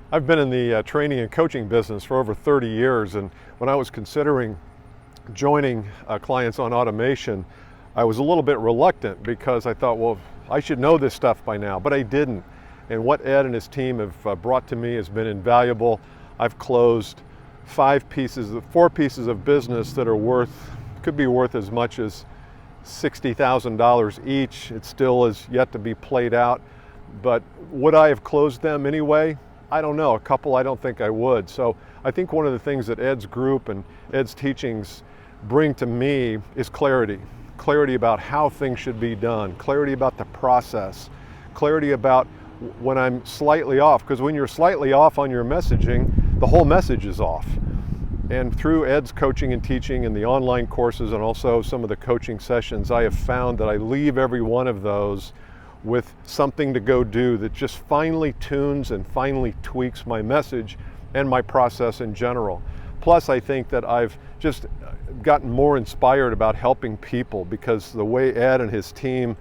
I've been in the training and coaching business for over 30 years, and when I was considering joining clients on automation, I was a little bit reluctant because I thought, well, I should know this stuff by now, but I didn't. And what Ed and his team have brought to me has been invaluable. I've closed four pieces of business that could be worth as much as $60,000 each. It still is yet to be played out, but would I have closed them anyway? I don't know. A couple, I don't think I would. So I think one of the things that Ed's group and Ed's teachings bring to me is clarity. Clarity about how things should be done, clarity about the process, clarity about when I'm slightly off, because when you're slightly off on your messaging, the whole message is off. And through Ed's coaching and teaching and the online courses and also some of the coaching sessions, I have found that I leave every one of those with something to go do that just finely tunes and finely tweaks my message and my process in general. Plus, I think that I've just gotten more inspired about helping people because the way Ed and his team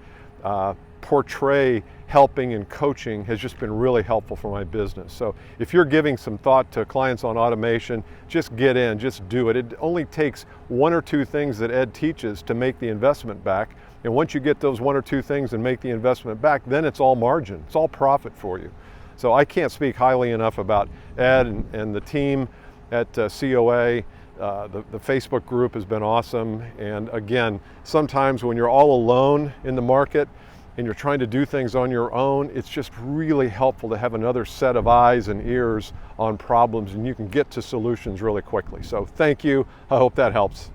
portray helping and coaching has just been really helpful for my business. So if you're giving some thought to clients on automation, just get in, just do it. It only takes one or two things that Ed teaches to make the investment back. And once you get those one or two things and make the investment back, then it's all margin, it's all profit for you. So I can't speak highly enough about Ed and the team at COA. The Facebook group has been awesome. And again, sometimes when you're all alone in the market and you're trying to do things on your own, it's just really helpful to have another set of eyes and ears on problems, and you can get to solutions really quickly. So thank you. I hope that helps.